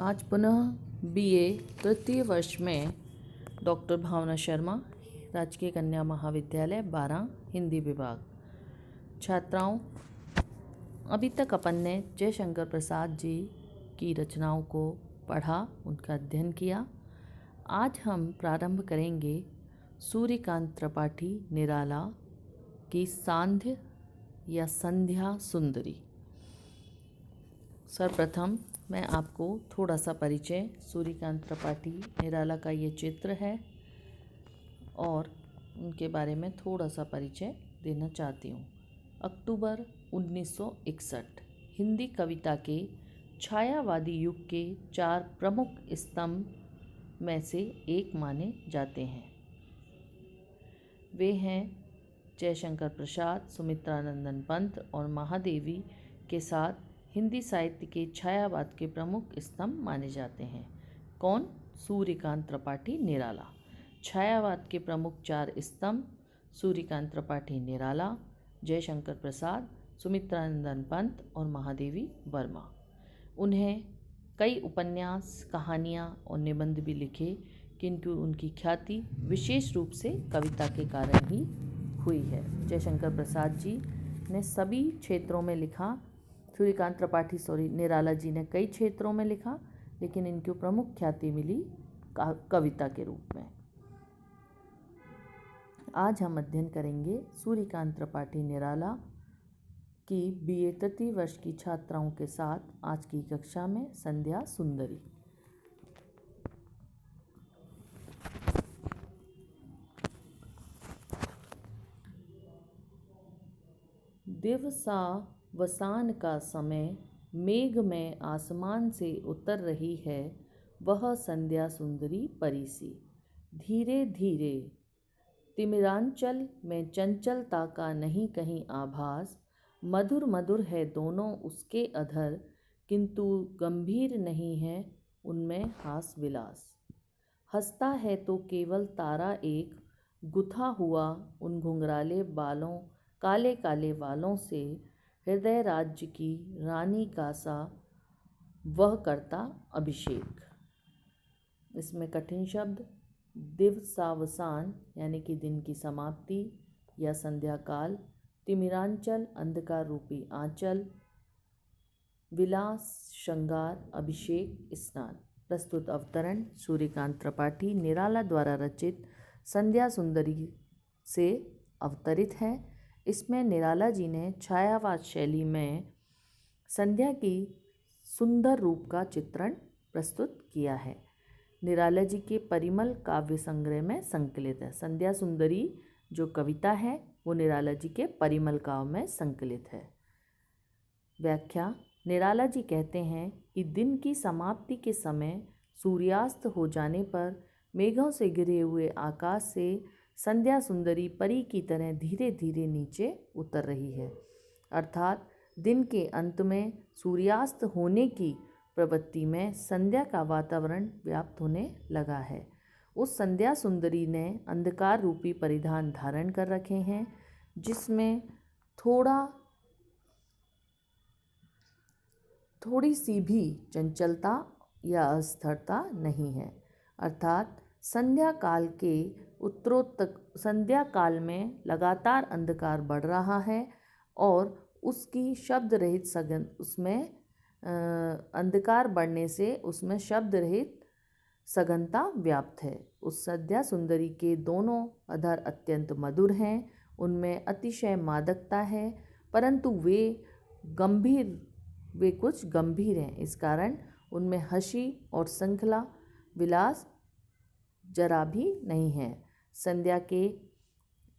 आज पुनः बीए तृतीय वर्ष में डॉक्टर भावना शर्मा, राजकीय कन्या महाविद्यालय 12, हिंदी विभाग। छात्राओं, अभी तक अपन ने जयशंकर प्रसाद जी की रचनाओं को पढ़ा, उनका अध्ययन किया। आज हम प्रारंभ करेंगे सूर्यकांत त्रिपाठी निराला की सांध्य या संध्या सुंदरी। सर्वप्रथम मैं आपको थोड़ा सा परिचय सूर्यकांत त्रिपाठी निराला का ये चित्र है और उनके बारे में थोड़ा सा परिचय देना चाहती हूँ। अक्टूबर 1961 हिंदी कविता के छायावादी युग के 4 प्रमुख स्तंभ में से एक माने जाते हैं। वे हैं जयशंकर प्रसाद, सुमित्रानंदन पंत और महादेवी के साथ हिंदी साहित्य के छायावाद के प्रमुख स्तंभ माने जाते हैं। कौन? सूर्यकांत त्रिपाठी निराला। छायावाद के प्रमुख 4 स्तंभ सूर्यकांत त्रिपाठी निराला, जयशंकर प्रसाद, सुमित्रानंदन पंत और महादेवी वर्मा। उन्हें कई उपन्यास, कहानियाँ और निबंध भी लिखे, किंतु उनकी ख्याति विशेष रूप से कविता के कारण ही हुई है। जयशंकर प्रसाद जी ने सभी क्षेत्रों में लिखा, सूर्यकांत त्रिपाठी निराला जी ने कई क्षेत्रों में लिखा, लेकिन इनको प्रमुख ख्याति मिली कविता के रूप में। आज हम अध्ययन करेंगे सूर्यकांत त्रिपाठी निराला की बीए तृतीय वर्ष की छात्राओं के साथ आज की कक्षा में संध्या सुंदरी। दिवसा वसान का समय, मेघ में आसमान से उतर रही है वह संध्या सुंदरी परी सी। धीरे धीरे तिमिरांचल में चंचलता का नहीं कहीं आभास, मधुर मधुर है दोनों उसके अधर, किंतु गंभीर नहीं है उनमें हास विलास। हंसता है तो केवल तारा एक, गुथा हुआ उन घुंघराले बालों, काले काले वालों से, हृदय राज्य की रानी का सा वह करता अभिषेक। इसमें कठिन शब्द दिवसावसान यानी कि दिन की समाप्ति या संध्या काल, तिमिरांचल अंधकार रूपी आंचल, विलास श्रृंगार, अभिषेक स्नान। प्रस्तुत अवतरण सूर्यकांत त्रिपाठी निराला द्वारा रचित संध्या सुंदरी से अवतरित है। इसमें निराला जी ने छायावाद शैली में संध्या की सुंदर रूप का चित्रण प्रस्तुत किया है। निराला जी के परिमल काव्य संग्रह में संकलित है। संध्या सुंदरी जो कविता है वो निराला जी के परिमल काव्य में संकलित है। व्याख्या: निराला जी कहते हैं कि दिन की समाप्ति के समय सूर्यास्त हो जाने पर मेघों से घिरे हुए आकाश से संध्या सुंदरी परी की तरह धीरे धीरे नीचे उतर रही है। अर्थात दिन के अंत में सूर्यास्त होने की प्रवृत्ति में संध्या का वातावरण व्याप्त होने लगा है। उस संध्या सुंदरी ने अंधकार रूपी परिधान धारण कर रखे हैं, जिसमें थोड़ी सी भी चंचलता या अस्थिरता नहीं है। अर्थात संध्या काल में लगातार अंधकार बढ़ रहा है और उसकी शब्द रहित अंधकार बढ़ने से उसमें शब्द रहित सघनता व्याप्त है। उस संध्या सुंदरी के दोनों अधर अत्यंत मधुर हैं, उनमें अतिशय मादकता है, परंतु वे कुछ गंभीर हैं। इस कारण उनमें हंसी और श्रृंखला विलास जरा भी नहीं है। संध्या के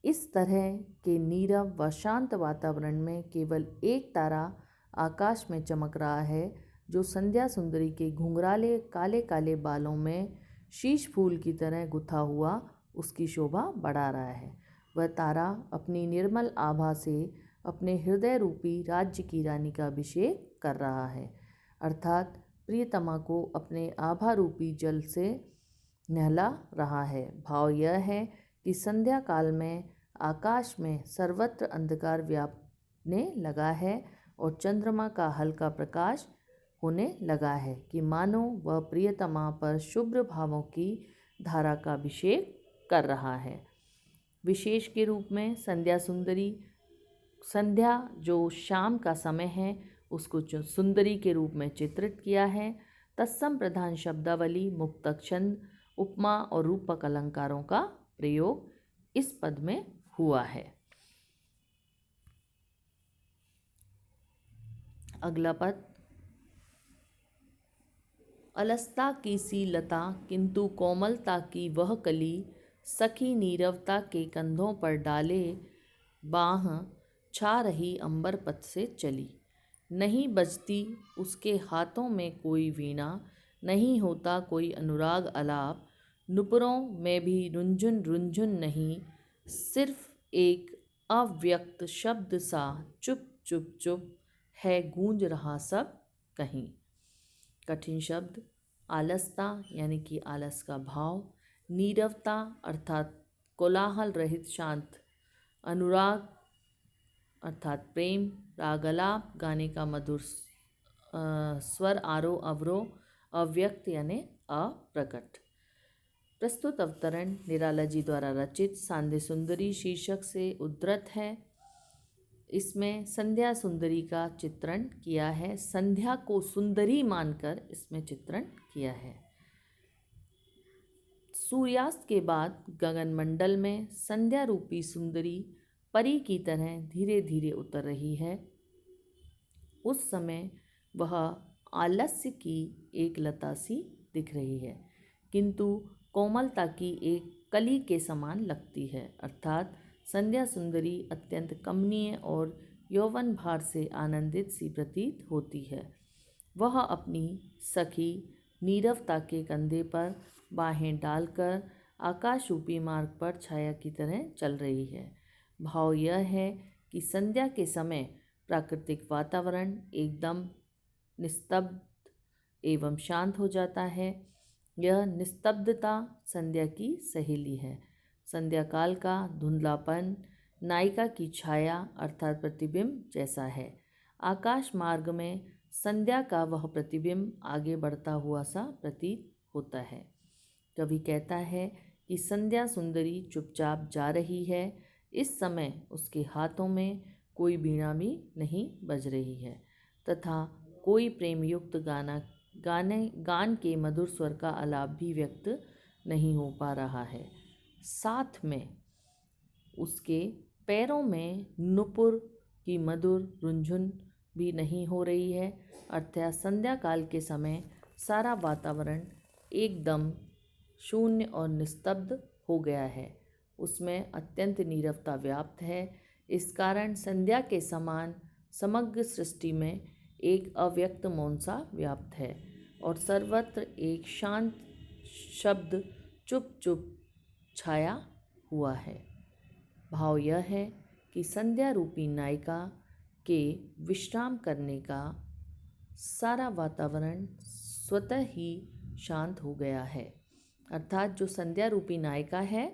इस तरह के नीरव व शांत वातावरण में केवल एक तारा आकाश में चमक रहा है, जो संध्या सुंदरी के घुंघराले काले काले बालों में शीश फूल की तरह गुथा हुआ उसकी शोभा बढ़ा रहा है। वह तारा अपनी निर्मल आभा से अपने हृदय रूपी राज्य की रानी का अभिषेक कर रहा है। अर्थात प्रियतमा को अपने आभा रूपी जल से नहला रहा है। भाव यह है कि संध्या काल में आकाश में सर्वत्र अंधकार व्यापने लगा है और चंद्रमा का हल्का प्रकाश होने लगा है कि मानो वह प्रियतमा पर शुभ्र भावों की धारा का अभिषेक कर रहा है। विशेष के रूप में संध्या सुंदरी, संध्या जो शाम का समय है उसको सुंदरी के रूप में चित्रित किया है। तत्सम प्रधान शब्दावली, मुक्तक छंद, उपमा और रूपक अलंकारों का प्रयोग इस पद में हुआ है। अगला पद, अलसता की सी लता किंतु कोमलता की वह कली, सखी नीरवता के कंधों पर डाले बाह, छा रही अंबर पथ से चली। नहीं बजती उसके हाथों में कोई वीणा, नहीं होता कोई अनुराग अलाप, नुपुरों में भी रुंझुन रुंझुन नहीं, सिर्फ एक अव्यक्त शब्द सा चुप चुप चुप है गूंज रहा सब कहीं। कठिन शब्द, आलसता यानी कि आलस का भाव, नीरवता अर्थात कोलाहल रहित शांत, अनुराग अर्थात प्रेम, रागलाप गाने का मधुर स्वर आरोह अवरोह, अव्यक्त यानी अप्रकट। प्रस्तुत अवतरण निराला जी द्वारा रचित सांध्य सुंदरी शीर्षक से उद्धृत है। इसमें संध्या सुंदरी का चित्रण किया है, संध्या को सुंदरी मानकर इसमें चित्रण किया है। सूर्यास्त के बाद गगनमंडल में संध्या रूपी सुंदरी परी की तरह धीरे धीरे उतर रही है। उस समय वह आलस्य की एक लता सी दिख रही है, किंतु कोमलता की एक कली के समान लगती है, अर्थात संध्या सुंदरी अत्यंत कमनीय और यौवन भार से आनंदित सी प्रतीत होती है। वह अपनी सखी नीरवता के कंधे पर बाहें डालकर आकाश रूपी मार्ग पर छाया की तरह चल रही है। भाव यह है कि संध्या के समय प्राकृतिक वातावरण एकदम निस्तब्ध एवं शांत हो जाता है। यह निस्तब्धता संध्या की सहेली है। संध्या काल का धुंधलापन नायिका की छाया अर्थात प्रतिबिंब जैसा है। आकाश मार्ग में संध्या का वह प्रतिबिंब आगे बढ़ता हुआ सा प्रतीत होता है। कवि कहता है कि संध्या सुंदरी चुपचाप जा रही है। इस समय उसके हाथों में कोई वीणा भी नहीं बज रही है तथा कोई प्रेम युक्त गान के मधुर स्वर का आलाप भी व्यक्त नहीं हो पा रहा है। साथ में उसके पैरों में नुपुर की मधुर रुंझुन भी नहीं हो रही है, अर्थात संध्या काल के समय सारा वातावरण एकदम शून्य और निस्तब्ध हो गया है। उसमें अत्यंत नीरवता व्याप्त है। इस कारण संध्या के समान समग्र सृष्टि में एक अव्यक्त मौन सा व्याप्त है और सर्वत्र एक शांत शब्द चुप चुप छाया हुआ है। भाव यह है कि संध्या रूपी नायिका के विश्राम करने का सारा वातावरण स्वतः ही शांत हो गया है, अर्थात जो संध्या रूपी नायिका है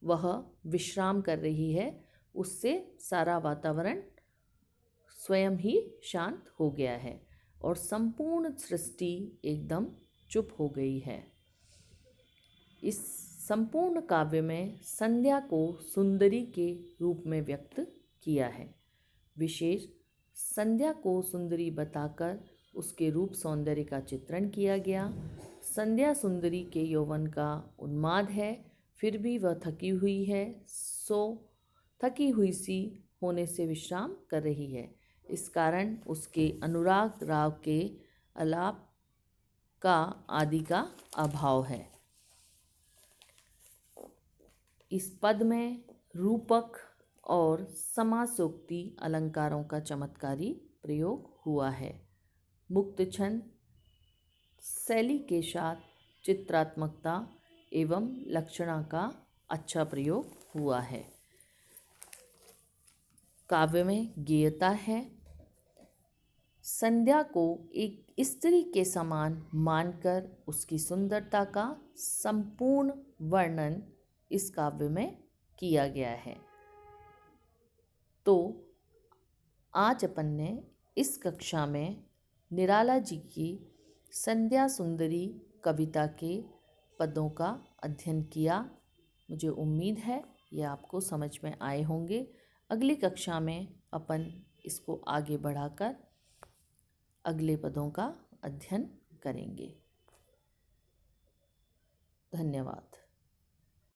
वह विश्राम कर रही है, उससे सारा वातावरण स्वयं ही शांत हो गया है और संपूर्ण सृष्टि एकदम चुप हो गई है। इस संपूर्ण काव्य में संध्या को सुंदरी के रूप में व्यक्त किया है। विशेष संध्या को सुंदरी बताकर उसके रूप सौंदर्य का चित्रण किया गया। संध्या सुंदरी के यौवन का उन्माद है, फिर भी वह थकी हुई है, सो थकी हुई सी होने से विश्राम कर रही है। इस कारण उसके अनुराग राग के आलाप का आदि का अभाव है। इस पद में रूपक और समासोक्ति अलंकारों का चमत्कारी प्रयोग हुआ है। मुक्त छंद शैली के साथ चित्रात्मकता एवं लक्षणा का अच्छा प्रयोग हुआ है। काव्य में गेयता है। संध्या को एक स्त्री के समान मानकर उसकी सुंदरता का संपूर्ण वर्णन इस काव्य में किया गया है। तो आज अपन ने इस कक्षा में निराला जी की संध्या सुंदरी कविता के पदों का अध्ययन किया। मुझे उम्मीद है ये आपको समझ में आए होंगे। अगली कक्षा में अपन इसको आगे बढ़ाकर अगले पदों का अध्ययन करेंगे। धन्यवाद।